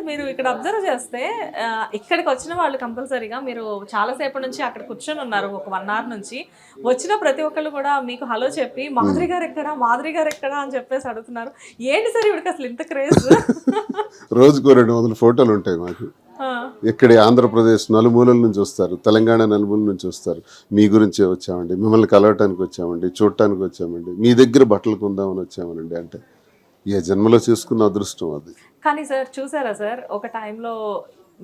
మీరు ఇక్కడ అబ్జర్వ్ చేస్తే ఇక్కడికి వచ్చిన వాళ్ళు కంపల్సరీగా మీరు చాలాసేపటి నుంచి అక్కడ కూర్చొని ఉన్నారు ఒక 1 hour నుంచి. వచ్చిన ప్రతి ఒక్కళ్ళు కూడా మీకు హలో చెప్పి మాధురి గారు ఎక్కడా మాధురి గారు ఎక్కడా అని చెప్పేసి అడుగుతున్నారు. ఏంటి సార్ ఇవిడికి అసలు ఇంత క్రేజ్? రోజుకో 200 ఫోటోలు ఉంటాయి మాకు. ఇక్కడ ఆంధ్రప్రదేశ్ నలుమూలల నుంచి వస్తారు, తెలంగాణ నలుమూలల నుంచి వస్తారు. మీ గురించే వచ్చామండి, మిమ్మల్ని కలవటానికి వచ్చామండి, చూడటానికి వచ్చామండి, మీ దగ్గర బట్టలు కొందామని వచ్చామనండి. అంటే ఏ జన్మలో చేసుకున్న అదృష్టం అది. కానీ సార్ చూసారా సార్, ఒక టైంలో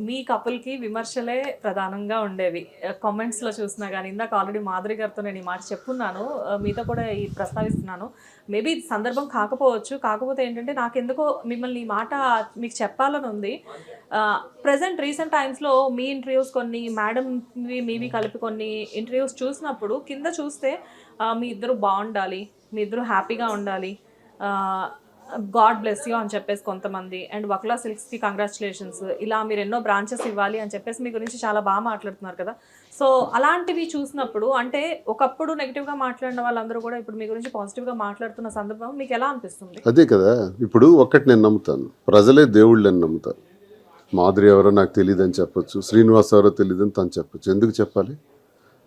మీ కపుల్కి విమర్శలే ప్రధానంగా ఉండేవి కామెంట్స్లో చూసినా కానీ. ఇందాక ఆల్రెడీ మాధురి గారితో నేను ఈ మాట చెప్పున్నాను, మీతో కూడా ఈ ప్రస్తావిస్తున్నాను. మేబీ ఇది సందర్భం కాకపోవచ్చు, కాకపోతే ఏంటంటే నాకెందుకో మిమ్మల్ని ఈ మాట మీకు చెప్పాలని ఉంది. ప్రజెంట్ రీసెంట్ టైమ్స్లో మీ ఇంటర్వ్యూస్ కొన్ని మేడం మీవి కలిపి కొన్ని ఇంటర్వ్యూస్ చూసినప్పుడు కింద చూస్తే మీ ఇద్దరు బాగుండాలి, మీ ఇద్దరు హ్యాపీగా ఉండాలి, గాడ్ బ్లెస్ యూ అని చెప్పేసి కొంతమంది, అండ్ వక్లా సిల్క్స్కి కంగ్రాచులేషన్స్, ఇలా మీరు ఎన్నో బ్రాంచెస్ ఇవ్వాలి అని చెప్పేసి మీ గురించి చాలా బాగా మాట్లాడుతున్నారు కదా. సో అలాంటివి చూసినప్పుడు అంటే ఒకప్పుడు నెగిటివ్గా మాట్లాడిన వాళ్ళందరూ కూడా ఇప్పుడు మీ గురించి పాజిటివ్గా మాట్లాడుతున్న సందర్భం మీకు ఎలా అనిపిస్తుంది? అదే కదా, ఇప్పుడు ఒక్కటి నేను నమ్ముతాను, ప్రజలే దేవుళ్ళు అని నమ్ముతారు. మాధురి ఎవరో నాకు తెలియదు అని చెప్పొచ్చు, శ్రీనివాస్ ఎవరో తెలియదు అని తను చెప్పొచ్చు. ఎందుకు చెప్పాలి?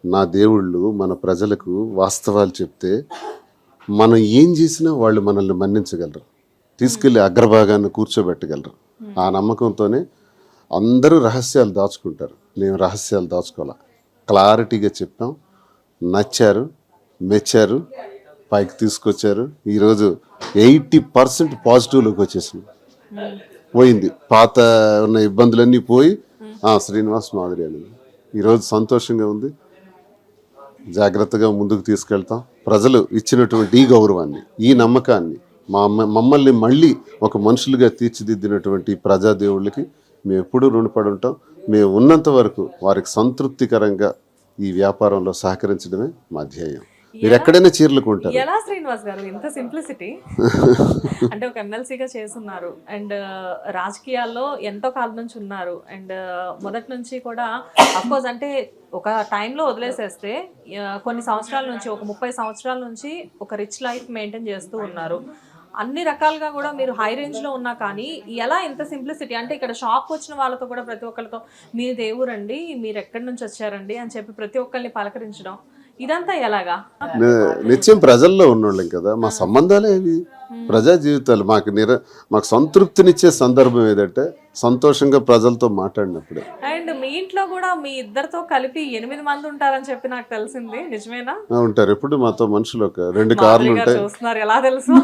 నా దేవుళ్ళు మన ప్రజలకు వాస్తవాలు చెప్తే మనం ఏం చేసినా వాళ్ళు మనల్ని మన్నించగలరు, తీసుకెళ్ళి అగ్రభాగాన్ని కూర్చోబెట్టగలరు. ఆ నమ్మకంతోనే అందరూ రహస్యాలు దాచుకుంటారు. నేను రహస్యాలు దాచుకోవాలా, క్లారిటీగా చెప్పాం, నచ్చారు, మెచ్చారు, పైకి తీసుకొచ్చారు. ఈరోజు 80% పాజిటివ్లోకి వచ్చేసింది, పోయింది. పాత ఉన్న ఇబ్బందులన్నీ పోయి శ్రీనివాస్ మాధురి అని ఈరోజు సంతోషంగా ఉంది. జాగ్రత్తగా ముందుకు తీసుకెళ్తాం. ప్రజలు ఇచ్చినటువంటి ఈ గౌరవాన్ని, ఈ నమ్మకాన్ని, మమ్మల్ని మళ్ళీ ఒక మనుషులుగా తీర్చిదిద్దినటువంటి ప్రజాదేవుళ్ళకి మేము ఎప్పుడూ రుణపడి ఉంటాం. మేము ఉన్నంత వరకు వారికి సంతృప్తికరంగా ఈ వ్యాపారంలో సహకరించడమే మా ధ్యేయం. మీరు ఎక్కడైనా చీరలు కొంటారు. ఎలా శ్రీనివాస్ గారు ఇంత సింప్లిసిటీ? అంటే ఒక ఎమ్మెల్సీగా చేస్తున్నారు, అండ్ రాజకీయాల్లో ఎంతో కాలం నుంచి ఉన్నారు, అండ్ మొదటి నుంచి కూడా అఫ్కోర్స్ అంటే ఒక టైంలో వదిలేసేస్తే కొన్ని సంవత్సరాల నుంచి, ఒక 30 సంవత్సరాల నుంచి ఒక రిచ్ లైఫ్ మెయింటైన్ చేస్తూ ఉన్నారు. అన్ని రకాలుగా కూడా మీరు హై రేంజ్లో ఉన్నా కానీ ఎలా ఇంత సింప్లిసిటీ? అంటే ఇక్కడ షాప్ వచ్చిన వాళ్ళతో కూడా ప్రతి ఒక్కరితో మీ దేవురండి, మీరు ఎక్కడి నుంచి వచ్చారండి అని చెప్పి ప్రతి ఒక్కరిని పలకరించడం, ఇదంతా ఎలాగా? నిత్యం ప్రజల్లో ఉన్నోళ్ళం కదా, మా సంబంధాలే ఇవి, ప్రజా జీవితాలు. మాకు సంతృప్తినిచ్చే సందర్భం ఏదంటే సంతోషంగా ప్రజలతో మాట్లాడినప్పుడే. అండ్ మీ ఇంట్లో కూడా మీ ఇద్దరితో కలిపి 8 మంది ఉంటారని చెప్పి నాకు తెలిసింది, నిజమేనా? ఉంటారు. ఎప్పుడు మాతో మనుషులు, ఒక 2 కార్లు ఉంటాయి, చూస్తున్నారు ఎలా తెలుసు,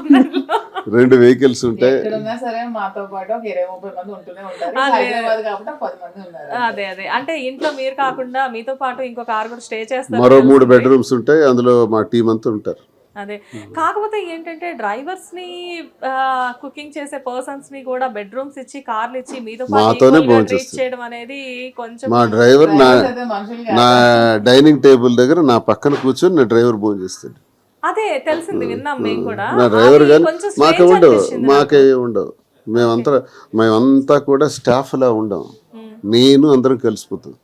2 వెహికల్స్ ఉంటాయి. అదే అదే అంటే ఇంట్లో మీరు కాకుండా మీతో పాటు ఇంకో కార్ కూడా స్టే చేస్తారు. మరో 3 బెడ్రూమ్స్ ఉంటాయి, అందులో మా టీం అంతా ఉంటారు. అదే కాకపోతే ఏంటంటే డ్రైవర్స్ ని, కుకింగ్ చేసే పర్సన్స్ ని కూడా బెడ్రూమ్స్ ఇచ్చి, కార్లు ఇచ్చి మీతో మాతోనే ట్రీట్ చేయడం అనేది కొంచెం. మా డ్రైవర్ నా డైనింగ్ టేబుల్ దగ్గర నా పక్కన కూర్చొని నా డ్రైవర్ భోజనం చేస్తాడు. అదే తెలిసింది, విన్నాం మేము కూడా. నా డ్రైవర్ కానీ మాకే ఉండవు. మేమంతా కూడా స్టాఫ్ లా ఉండం. నేను అందరం కలిసిపోయి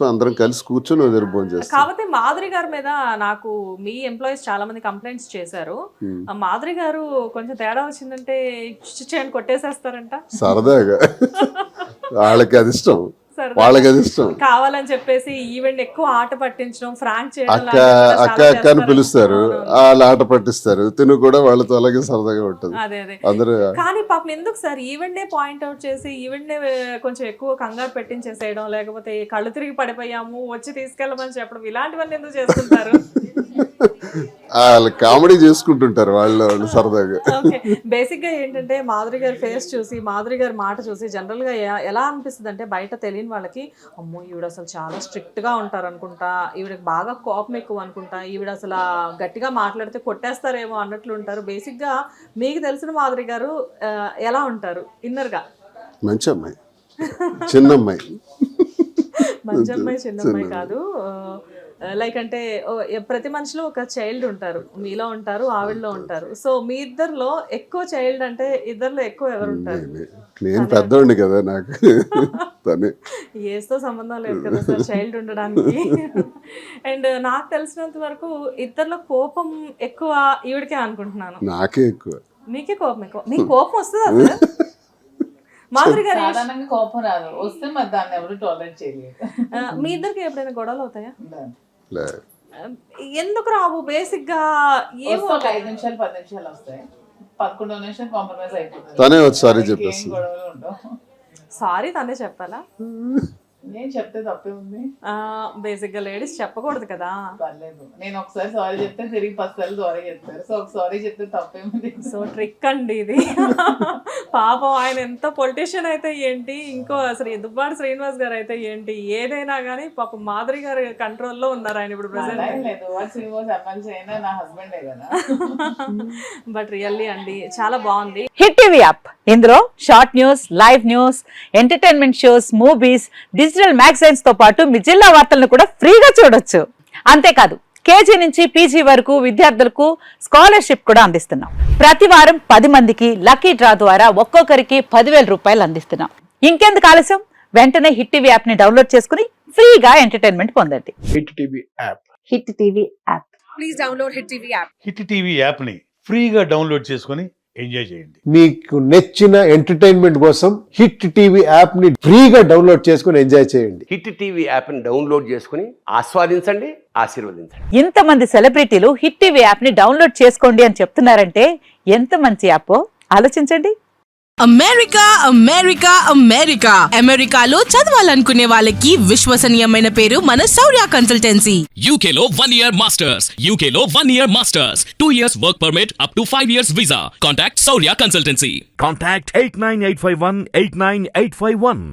అందరం కలిసి కూర్చొని భోజనం చేస్తాం. కాబట్టి మాధురి గారి మీద నాకు మీ ఎంప్లాయీస్ చాలా మంది కంప్లైంట్స్ చేశారు. మాధురి గారు కొంచెం తేడా వచ్చిందంటే చేయండి కొట్టేసేస్తారంట. సరదాగా వాళ్ళకి అది ఇష్టం, వాళ్ళకి అది ఇష్టం. కావాలని చెప్పేసి ఈవెంట్ ఎక్కువ ఆట పట్టించడం, ఫ్రాంక్ చేయడం, అక్క అని పిలుస్తారు, వాళ్ళు ఆట పట్టిస్తారు. తిను కూడా వాళ్ళతో అలాగే సరదాగా ఉంటుంది. అదే అందరూ. కానీ పాపం ఎందుకు సార్ ఈవెంట్ పాయింట్ అవుట్ చేసి ఈవెంట్ కొంచెం ఎక్కువ కంగారు పెట్టించేసేయడం, లేకపోతే కళ్ళు తిరిగి పడిపోయాము వచ్చి తీసుకెళ్ళమని చెప్పడం, ఇలాంటివన్నీ ఎందుకు చేస్తుంటారు? వాళ్ళు కామెడీ చేసుకుంటుంటారు వాళ్ళు సరదాగా. బేసిక్ గా ఏంటంటే మాధురి గారి ఫేస్ చూసి, మాధురి గారి మాట చూసి జనరల్ గా ఎలా అనిపిస్తుంది అంటే బయట తెలియని వాళ్ళకి, అమ్మో ఈవిడ అసలు చాలా స్ట్రిక్ట్ గా ఉంటారు అనుకుంటా, ఈవిడకి బాగా కోపం ఎక్కువ అనుకుంటా, ఈవిడ అసలు గట్టిగా మాట్లాడితే కొట్టేస్తారేమో అన్నట్లు ఉంటారు. బేసిక్ గా మీకు తెలిసిన మాధురి గారు ఎలా ఉంటారు ఇన్నర్ గా? మంచి అమ్మాయి, చిన్నమ్మాయి. మంచి అమ్మాయి చిన్నమ్మాయి కాదు, లైక్ అంటే ప్రతి మనిషిలో ఒక చైల్డ్ ఉంటారు, మీలో ఉంటారు, ఆవిడలో ఉంటారు. సో మీ ఇద్దరిలో ఎక్కువ చైల్డ్ అంటే ఇద్దరిలో ఎక్కువ ఎవరు ఉంటారు? నేను పెద్దోడిని కదా, నాకు ఏస్తో సంబంధం లేదు కదా సార్ చైల్డ్ ఉండడానికి. అండ్ నాకు తెలిసినంత వరకు ఇద్దరిలో కోపం ఎక్కువ ఈవిడికే అనుకుంటున్నాను. నాకే ఎక్కువ. మీకే కోపం ఎక్కువ? మీకు కోపం వస్తుందా? మాధురి గారు సాధారణంగా కోపం రాదు, వస్తే మరి దాన్ని ఎవరు టాలరేట్ చేయలేదు. మీ ఇద్దరికి ఎప్పుడైనా గొడవలు అవుతాయా? లే. ఎందుకు రావు? బేసిక్ గా ఏమో వస్తే ఒక 5 నిమిషాలు 10 నిమిషాలు వస్తాయి, 11వ నిమిషం కాంప్రమైజ్ అయిపోతుంది. తనే ఒకసారి ఇంకేం చెప్పేస్తుంది. గొడవలు ఉండవు. సారీ తనే చెప్పాలా? నేను చెప్తే తప్పే ఉంది. బేసిక్ గా లేడీస్ చెప్పకూడదు కదా. పర్లేదు, నేను ఒకసారి సారీ చెప్తే తిరిగి 10 సార్లు సారీ చెప్తారు. సో ఒక సారీ చెప్తే తప్పేముంది. సో ట్రిక్ అండి ఇది. పాపం ఆయన ఎంత పొలిటీషియన్ అయితే ఏంటి, ఇంకో అసలు దుబ్బాడు శ్రీనివాస్ గారు అయితే ఏంటి, ఏదైనా కానీ పాపం మాధురి గారి కంట్రోల్లో ఉన్నారు ఆయన ఇప్పుడు అలా ఏం ప్రెసెంట్. లేదు, వాడు శ్రీనివాస్ ఎమ్మెల్సీ అయినా నా హస్బెండే కదా. బట్ రియల్లీ అండి చాలా బాగుంది. హిట్ టీవీ యాప్, ఇందులో short news, live news, entertainment shows, movies, digital magazines తో పాటు మీ జిల్లా వార్తలను కూడా ఫ్రీగా చూడొచ్చు. అంతేకాదు కేజీ నుంచి పీజీ వరకు విద్యార్థులకు స్కాలర్షిప్ కూడా అందిస్తున్నాం. ప్రతి వారం 10 మందికి లక్కీ డ్రా ద్వారా ఒక్కొక్కరికి 10,000 రూపాయలు అందిస్తున్నాం. ఇంకెందుకు ఆలస్యం, వెంటనే హిట్ టీవీ యాప్ ని డౌన్లోడ్ చేసుకుని ఫ్రీగా ఎంటర్టైన్మెంట్ పొందండి. Hit TV app. Hit TV app. Hit TV యాప్ని ఫ్రీగా డౌన్లోడ్ చేసుకొని ఎంజాయ్ చేయండి. మీకు నచ్చిన ఎంటర్టైన్మెంట్ కోసం హిట్ టీవీ యాప్ ని ఫ్రీగా డౌన్లోడ్ చేసుకుని ఎంజాయ్ చేయండి. హిట్ టీవీ యాప్ని డౌన్లోడ్ చేసుకుని ఆస్వాదించండి, ఆశీర్వదించండి. ఇంతమంది సెలబ్రిటీలు హిట్ టీవీ యాప్ ని డౌన్లోడ్ చేసుకోండి అని చెప్తున్నారంటే ఎంత మంచి యాప్ ఆలోచించండి. అమెరికా అమెరికా అమెరికా అమెరికాలో చదవాలనుకునే వాళ్ళకి విశ్వసనీయమైన పేరు మన శౌర్య consultancy. UK Law 1 Year Masters. UK Law 1 Year Masters. 2 years work permit up to 5 years visa. Contact Saurya Consultancy. Contact 89851 89851.